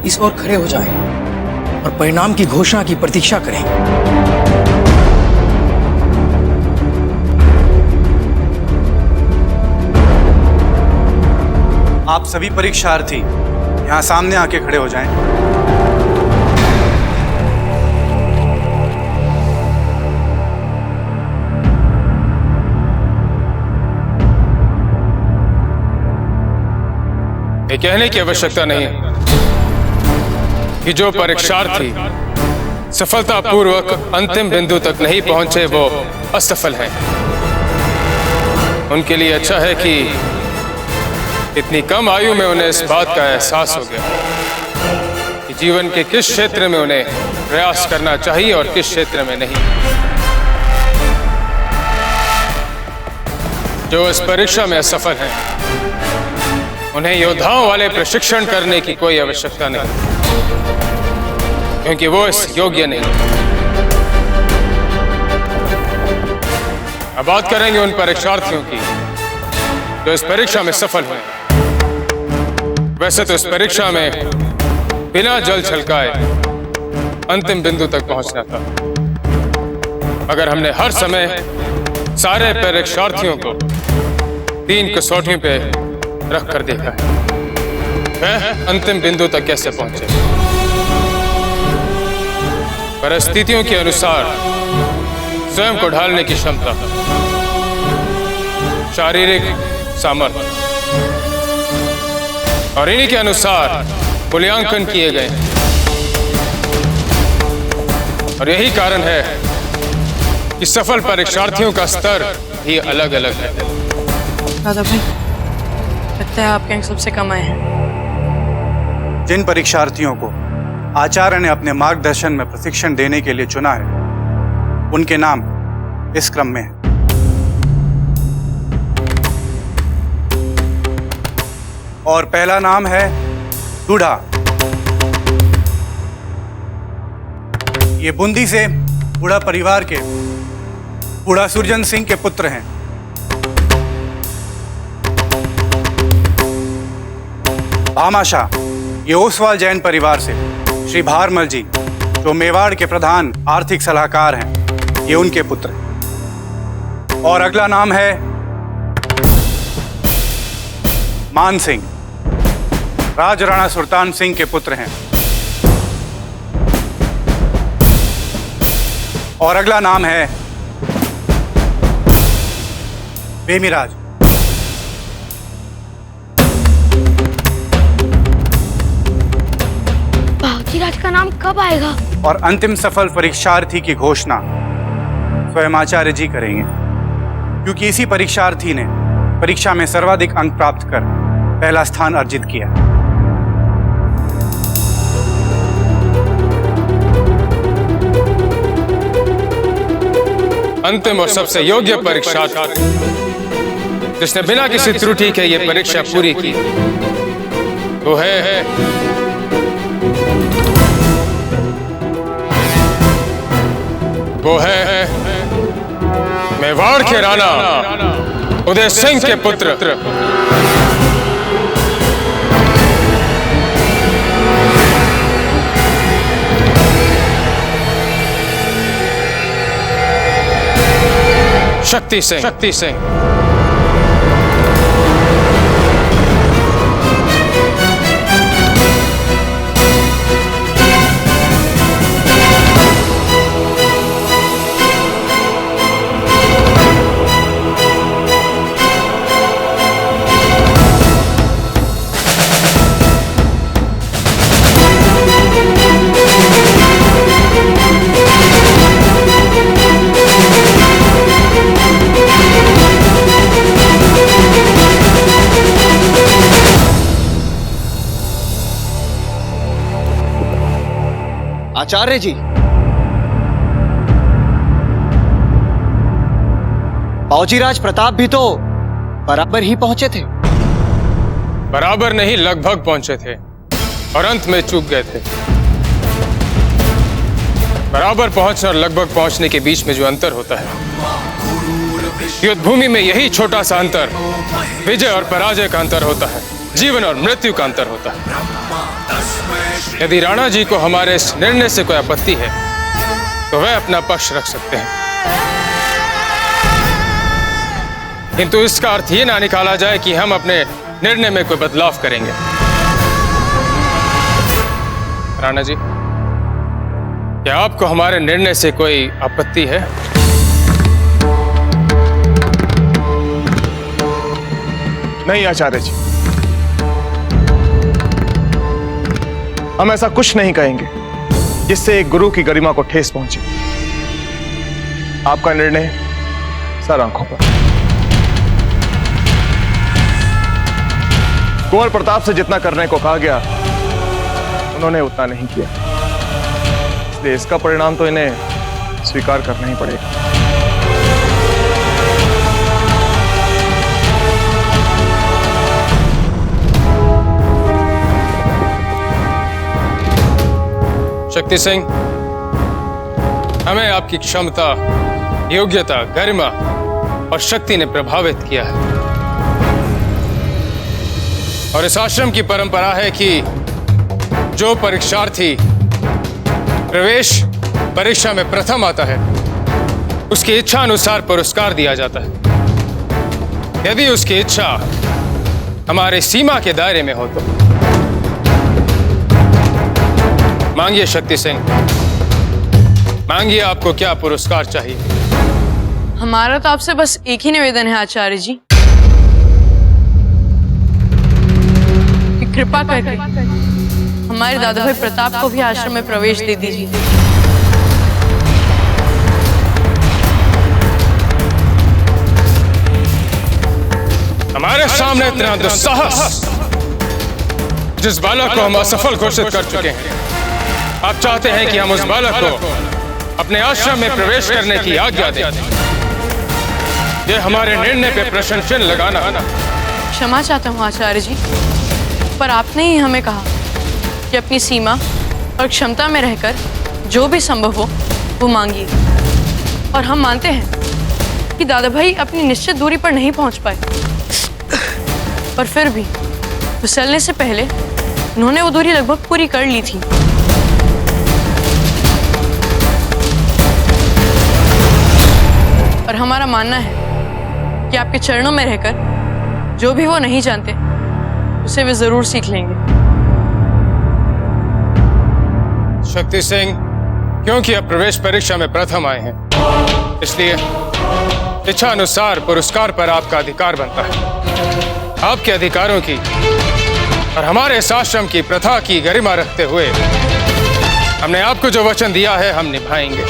इस ओर खड़े हो जाएं और परिणाम की घोषणा की प्रतीक्षा करें। आप सभी परीक्षार्थी यहाँ सामने आके खड़े हो जाएं। ये कहने की आवश्यकता नहीं कि जो परीक्षार्थी सफलतापूर्वक अंतिम बिंदु तक नहीं पहुंचे वो असफल हैं। उनके लिए अच्छा है कि इतनी कम आयु में उन्हें इस बात का एहसास हो गया कि जीवन के किस क्षेत्र में उन्हें प्रयास करना चाहिए और किस क्षेत्र में नहीं। जो इस परीक्षा में असफल हैं, उन्हें योद्धाओं वाले प्रशिक्षण करने की कोई आवश्यकता नहीं, क्योंकि वो इस योग्य नहीं। अब बात करेंगे उन परीक्षार्थियों की जो इस परीक्षा में सफल हुए। वैसे तो इस परीक्षा में बिना जल छलकाए अंतिम बिंदु तक पहुंचना था, मगर हमने हर समय सारे परीक्षार्थियों को 3 कसौटियों पे रख कर देखा है। वह अंतिम बिंदु तक कैसे पहुंचे। परिस्थितियों के अनुसार स्वयं को ढालने की क्षमता, शारीरिक सामर्थ्य और इन्हीं के अनुसार मूल्यांकन किए गए। और यही कारण है कि सफल परीक्षार्थियों का स्तर ही अलग अलग है। दादा भाई, लगता है आपके अंक सबसे कम आए हैं। जिन परीक्षार्थियों को आचार्य ने अपने मार्गदर्शन में प्रशिक्षण देने के लिए चुना है, उनके नाम इस क्रम में है। और पहला नाम है दूढ़ा। ये बूंदी से बूढ़ा परिवार के बूढ़ा सुरजन सिंह के पुत्र हैं। भामाशाह, ये ओसवाल जैन परिवार से श्री भारमल जी, जो मेवाड़ के प्रधान आर्थिक सलाहकार हैं, ये उनके पुत्र हैं। और अगला नाम है मान सिंह, राज राणा सुल्तान सिंह के पुत्र हैं। और अगला नाम है बेमिराज। बाबूजी का नाम कब आएगा? और अंतिम सफल परीक्षार्थी की घोषणा स्वयं आचार्य जी करेंगे, क्योंकि इसी परीक्षार्थी ने परीक्षा में सर्वाधिक अंक प्राप्त कर पहला स्थान अर्जित किया। अंतिम और सबसे योग्य परीक्षार्थी जिसने बिना किसी त्रुटि के ये परीक्षा पूरी की, वो है मेवाड़ के राणा उदय सिंह के पुत्र शक्ति सिंह। आचार्य जी, बाबूजीराज प्रताप भी तो बराबर ही पहुंचे थे। बराबर नहीं, लगभग पहुंचे थे और अंत में चूक गए थे। बराबर पहुंचने और लगभग पहुंचने के बीच में जो अंतर होता है, युद्ध भूमि में यही छोटा सा अंतर विजय और पराजय का अंतर होता है, जीवन और मृत्यु का अंतर होता है। यदि राणा जी को हमारे इस निर्णय से कोई आपत्ति है तो वह अपना पक्ष रख सकते हैं, किंतु इसका अर्थ ये ना निकाला जाए कि हम अपने निर्णय में कोई बदलाव करेंगे। राणा जी, क्या आपको हमारे निर्णय से कोई आपत्ति है? नहीं आचार्य जी, हम ऐसा कुछ नहीं कहेंगे जिससे एक गुरु की गरिमा को ठेस पहुंचे। आपका निर्णय सर आंखों पर। कुंवर प्रताप से जितना करने को कहा गया उन्होंने उतना नहीं किया, इसलिए इसका परिणाम तो इन्हें स्वीकार करना ही पड़ेगा। शक्ति सिंह, हमें आपकी क्षमता, योग्यता, गरिमा और शक्ति ने प्रभावित किया है, और इस आश्रम की परंपरा है कि जो परीक्षार्थी प्रवेश परीक्षा में प्रथम आता है उसकी इच्छा अनुसार पुरस्कार दिया जाता है। यदि उसकी इच्छा हमारे सीमा के दायरे में हो तो मांगिए शक्ति सिंह, मांगिए, आपको क्या पुरस्कार चाहिए? हमारा तो आपसे बस एक ही निवेदन है आचार्य जी कि कृपा करके हमारे दादा भाई प्रताप को भी आश्रम में प्रवेश दे दीजिए। हमारे सामने इतना दुस्साहस, जिस बालक को हम असफल घोषित कर चुके हैं, आप चाहते हैं कि हम उस बालक को अपने आश्रम में प्रवेश करने की आज्ञा दें? यह हमारे निर्णय पे प्रश्न चिन्ह लगाना। क्षमा चाहता हूँ आचार्य जी, पर आपने ही हमें कहा कि अपनी सीमा और क्षमता में रहकर जो भी संभव हो वो मांगिए, और हम मानते हैं कि दादा भाई अपनी निश्चित दूरी पर नहीं पहुंच पाए, पर फिर भी फिसलने से पहले उन्होंने वो दूरी लगभग पूरी कर ली थी। और हमारा मानना है कि आपके चरणों में रहकर जो भी वो नहीं जानते उसे वे जरूर सीख लेंगे। शक्ति सिंह, क्योंकि आप प्रवेश परीक्षा में प्रथम आए हैं, इसलिए इच्छा अनुसार पुरस्कार पर आपका अधिकार बनता है। आपके अधिकारों की और हमारे इस आश्रम की प्रथा की गरिमा रखते हुए हमने आपको जो वचन दिया है हम निभाएंगे।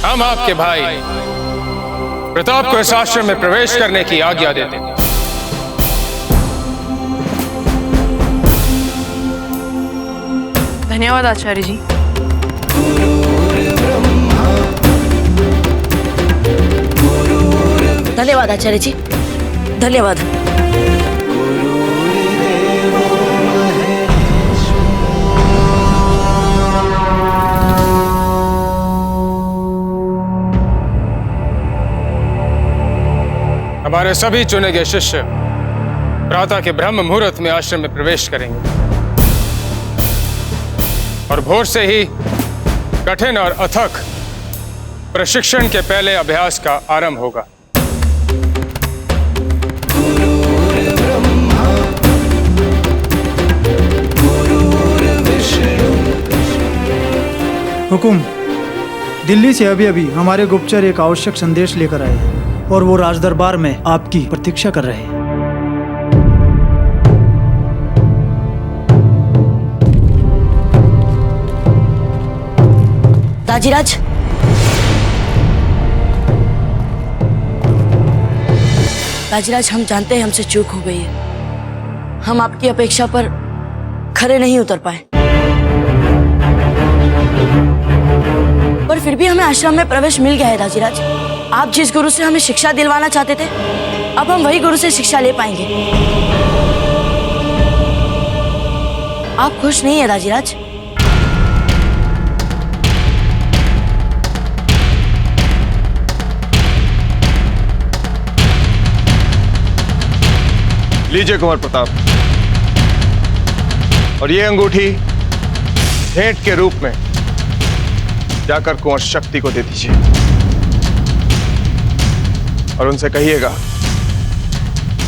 हम आपके भाई प्रताप को इस आश्रम में प्रवेश करने की आज्ञा देते हैं। धन्यवाद आचार्य जी। धन्यवाद आचार्य जी, धन्यवाद। हमारे सभी चुने गए शिष्य प्रातः के ब्रह्म मुहूर्त में आश्रम में प्रवेश करेंगे, और भोर से ही कठिन और अथक प्रशिक्षण के पहले अभ्यास का आरंभ होगा। हुकुम, दिल्ली से अभी अभी हमारे गुप्तचर एक आवश्यक संदेश लेकर आए हैं और वो राजदरबार में आपकी प्रतीक्षा कर रहे हैं। दाजीराज, दाजीराज, हम जानते हैं हमसे चूक हो गई है। हम आपकी अपेक्षा पर खरे नहीं उतर पाए, पर फिर भी हमें आश्रम में प्रवेश मिल गया है। दाजीराज, आप जिस गुरु से हमें शिक्षा दिलवाना चाहते थे, अब हम वही गुरु से शिक्षा ले पाएंगे। आप खुश नहीं है दाजीराज? लीजिए कुंवर प्रताप, और ये अंगूठी भेंट के रूप में जाकर कुंवर शक्ति को दे दीजिए और उनसे कहिएगा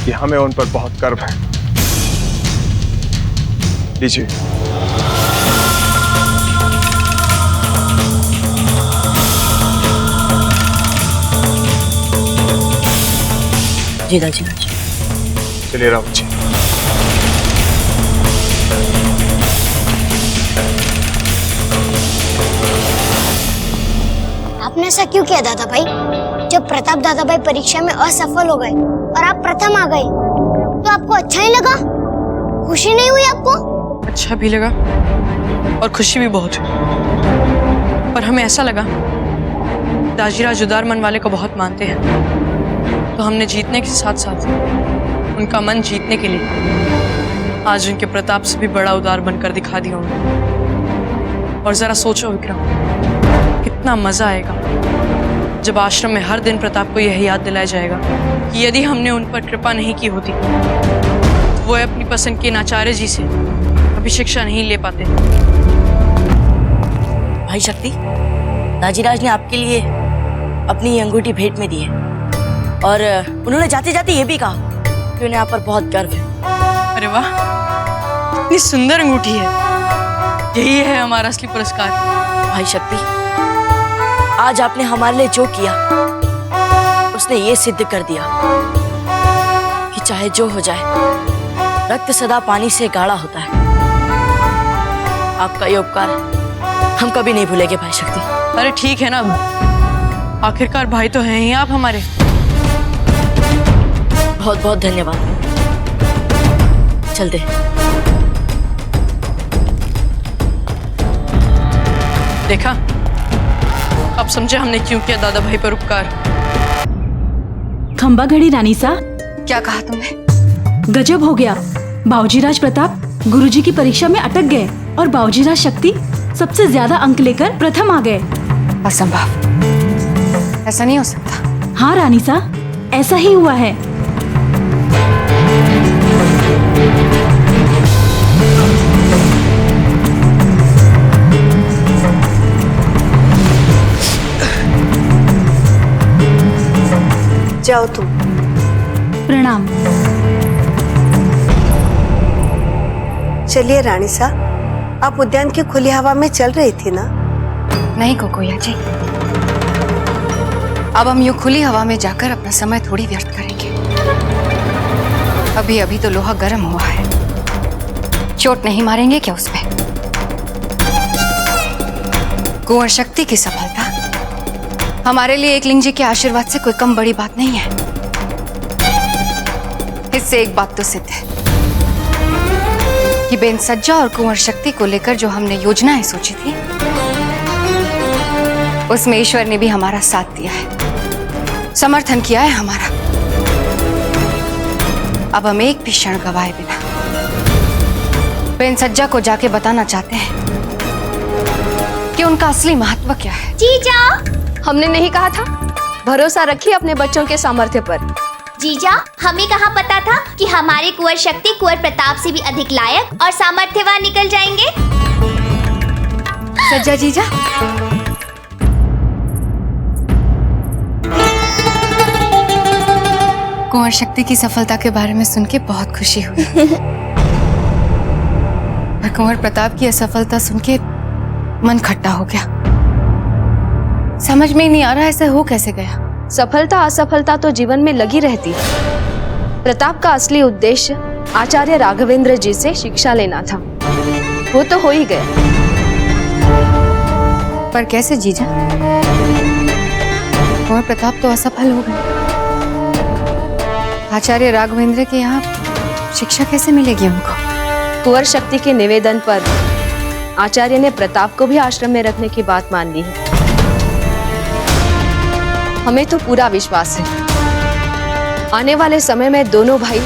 कि हमें उन पर बहुत गर्व है। लीजिए। जी दाजीराज। चलिए राम जी। आपने ऐसा क्यों किया दादा भाई? जब प्रताप दादा भाई परीक्षा में असफल हो गए और आप प्रथम आ गए तो आपको अच्छा नहीं लगा? खुशी नहीं हुई आपको? अच्छा भी लगा और खुशी भी बहुत हुई, पर हमें ऐसा लगा दाजीराज उदार मन वाले को बहुत मानते हैं, तो हमने जीतने के साथ साथ उनका मन जीतने के लिए आज उनके प्रताप से भी बड़ा उदार बनकर दिखा दिया उन्होंने। और जरा सोचो विक्रम, कितना मजा आएगा जब आश्रम में हर दिन प्रताप को यह याद दिलाया जाएगा कि यदि हमने उन पर कृपा नहीं की होती तो वो अपनी पसंद के आचार्य जी से कभी शिक्षा नहीं ले पाते। भाई शक्ति, दाजीराज ने आपके लिए अपनी अंगूठी भेंट में दी है और उन्होंने जाते जाते ये भी कहा कि उन्हें आप पर बहुत गर्व है। अरे वाह, इतनी सुंदर अंगूठी है, यही है हमारा असली पुरस्कार। भाई शक्ति, आज आपने हमारे लिए जो किया उसने ये सिद्ध कर दिया कि चाहे जो हो जाए, रक्त सदा पानी से गाढ़ा होता है। आपका ये उपकार हम कभी नहीं भूलेंगे भाई शक्ति। अरे ठीक है ना, आखिरकार भाई तो हैं ही आप हमारे। बहुत बहुत धन्यवाद। चलते हैं। देखा, अब समझे हमने क्यों किया दादा भाई पर उपकार। खंबा घड़ी रानी सा, क्या कहा तुमने? गजब हो गया। बाबूजीराज प्रताप गुरुजी की परीक्षा में अटक गए और बाबूजीराज शक्ति सबसे ज्यादा अंक लेकर प्रथम आ गए। असंभव, ऐसा नहीं हो सकता। हाँ रानी सा, ऐसा ही हुआ है। जाओ तुम। प्रणाम। चलिए रानी सा, आप उद्यान की खुली हवा में चल रही थी ना? नहीं कोकोया जी, अब हम यूं खुली हवा में जाकर अपना समय थोड़ी व्यर्थ करेंगे। अभी अभी तो लोहा गर्म हुआ है, चोट नहीं मारेंगे क्या उसमें? कुंवर शक्ति की सफलता हमारे लिए एकलिंग जी के आशीर्वाद से कोई कम बड़ी बात नहीं है। इससे एक बात तो सिद्ध है कि बेन सज्जा और कुंवर शक्ति को लेकर जो हमने योजनाएं सोची थी उसमें ईश्वर ने भी हमारा साथ दिया है, समर्थन किया है हमारा। अब हम एक भी क्षण गवाए बिना बेन सज्जा को जाके बताना चाहते हैं कि उनका असली महत्व क्या है। जीजा, हमने नहीं कहा था? भरोसा रखिए अपने बच्चों के सामर्थ्य पर। जीजा, हमें कहाँ पता था कि हमारे कुंवर शक्ति कुंवर प्रताप से भी अधिक लायक और सामर्थ्यवान निकल जाएंगे। सज्जा जीजा, कुंवर शक्ति की सफलता के बारे में सुन के बहुत खुशी हुई। पर कुंवर प्रताप की असफलता सुन के मन खट्टा हो गया। समझ में ही नहीं आ रहा ऐसा हो कैसे गया। सफलता असफलता तो जीवन में लगी रहती है। प्रताप का असली उद्देश्य आचार्य राघवेंद्र जी से शिक्षा लेना था, वो तो हो ही गया। पर कैसे जीजा? कुंवर प्रताप तो असफल हो गए, आचार्य राघवेंद्र के यहाँ शिक्षा कैसे मिलेगी उनको? कुंवर शक्ति के निवेदन पर आचार्य ने प्रताप को भी आश्रम में रखने की बात मान ली है। हमें तो पूरा विश्वास है आने वाले समय में दोनों भाई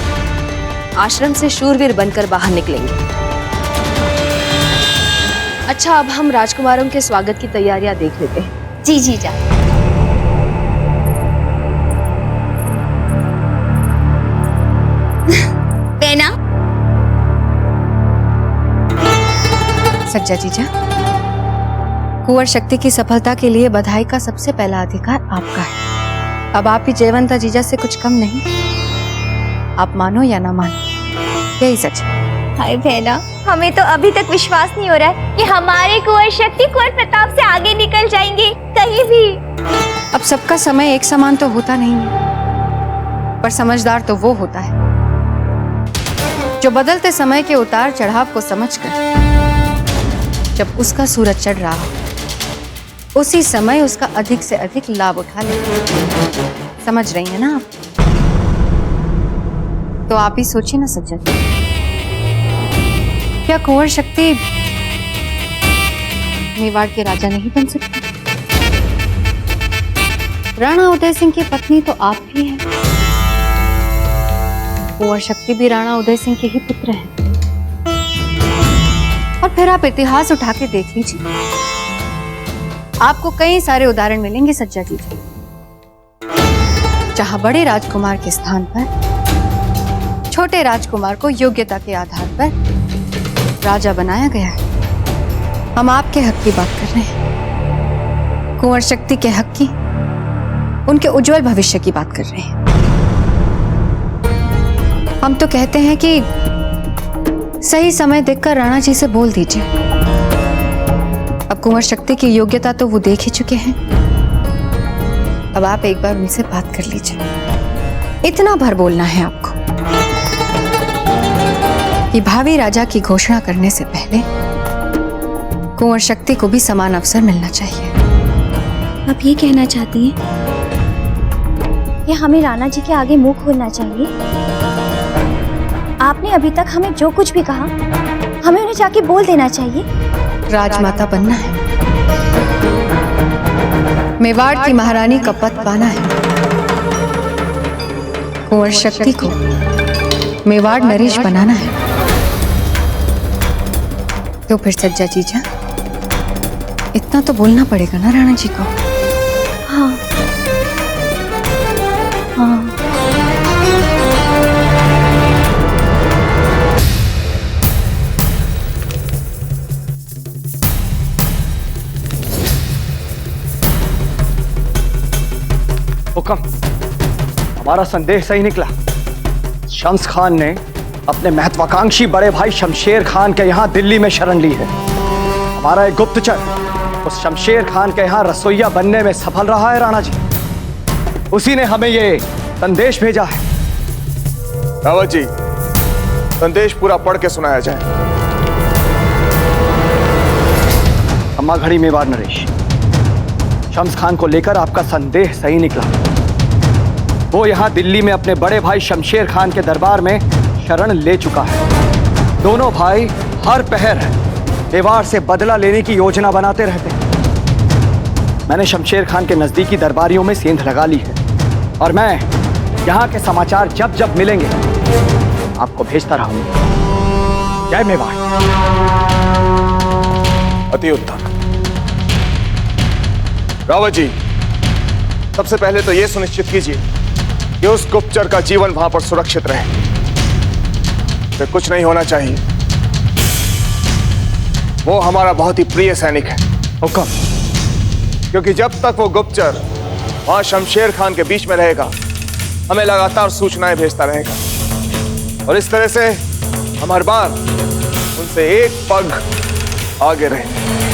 आश्रम से शूरवीर बनकर बाहर निकलेंगे। अच्छा, अब हम राजकुमारों के स्वागत की तैयारियां देख लेते हैं। जी जीजा। सज्जा जीजा, कुंवर शक्ति की सफलता के लिए बधाई का सबसे पहला अधिकार आपका है। अब आप ही जयवंता जीजा से कुछ कम नहीं, आप मानो या ना मानो, यही सच है। हाय बहना, हमें तो अभी तक विश्वास नहीं हो रहा है कि हमारे कुंवर शक्ति कुंवर प्रताप से आगे निकल जाएंगे कहीं भी। अब सबका समय एक समान तो होता नहीं है, पर समझदार तो वो होता है जो बदलते समय के उतार चढ़ाव को समझकर जब उसका सूरज चढ़ रहा हो उसी समय उसका अधिक से अधिक लाभ उठा ले। समझ रही है ना आप? तो आप ही सोचिए ना सज्जन, क्या कुंवर शक्ति मेवाड़ के राजा नहीं बन सकते? राणा उदय सिंह की पत्नी तो आप भी हैं, कुंवर शक्ति भी राणा उदय सिंह के ही पुत्र हैं। और फिर आप इतिहास उठा के देख लीजिए, आपको कई सारे उदाहरण मिलेंगे सज्जा जी, जहां बड़े राजकुमार के स्थान पर छोटे राजकुमार को योग्यता के आधार पर राजा बनाया गया है। हम आपके हक की बात कर रहे हैं, कुंवर शक्ति के हक की, उनके उज्जवल भविष्य की बात कर रहे हैं। हम तो कहते हैं कि सही समय देखकर राणा जी से बोल दीजिए। अब कुंवर शक्ति की योग्यता तो वो देख ही चुके हैं, अब आप एक बार उनसे बात कर लीजिए। इतना भर बोलना है आपको कि भावी राजा की घोषणा करने से पहले कुंवर शक्ति को भी समान अवसर मिलना चाहिए। आप ये कहना चाहती हैं कि हमें राणा जी के आगे मुंह खोलना चाहिए? आपने अभी तक हमें जो कुछ भी कहा हमें उन्हें जाके बोल देना चाहिए। राजमाता बनना है, मेवाड़ की महारानी का पद पाना है, कुंवर शक्ति को मेवाड़ नरेश बनाना है। तो फिर सज्जा जीजा, इतना तो बोलना पड़ेगा ना राणा जी को। हाँ हाँ। हुक्म, हमारा संदेह सही निकला। शम्स खान ने अपने महत्वाकांक्षी बड़े भाई शमशेर खान के यहाँ दिल्ली में शरण ली है। हमारा एक गुप्तचर उस शमशेर खान के यहाँ रसोइया बनने में सफल रहा है राणा जी। उसी ने हमें ये संदेश भेजा है। रावत जी, संदेश पूरा पढ़ के सुनाया जाए। अम्मा घड़ी मेवाड़ नरेश, शम्स खान को लेकर आपका संदेह सही निकला। वो यहाँ दिल्ली में अपने बड़े भाई शमशेर खान के दरबार में शरण ले चुका है। दोनों भाई हर पहर मेवाड़ से बदला लेने की योजना बनाते रहते हैं। मैंने शमशेर खान के नजदीकी दरबारियों में सेंध लगा ली है और मैं यहाँ के समाचार जब जब मिलेंगे आपको भेजता रहूंगा। जय मेवाड़। अति उत्तम। रावत जी, सबसे पहले तो यह सुनिश्चित कीजिए कि उस गुप्तचर का जीवन वहां पर सुरक्षित रहे। तो कुछ नहीं होना चाहिए। वो हमारा बहुत ही प्रिय सैनिक है। हुक्म। क्योंकि जब तक वो गुप्तचर वहां शमशेर खान के बीच में रहेगा, हमें लगातार सूचनाएं भेजता रहेगा और इस तरह से हम हर बार उनसे एक पग आगे रहेंगे।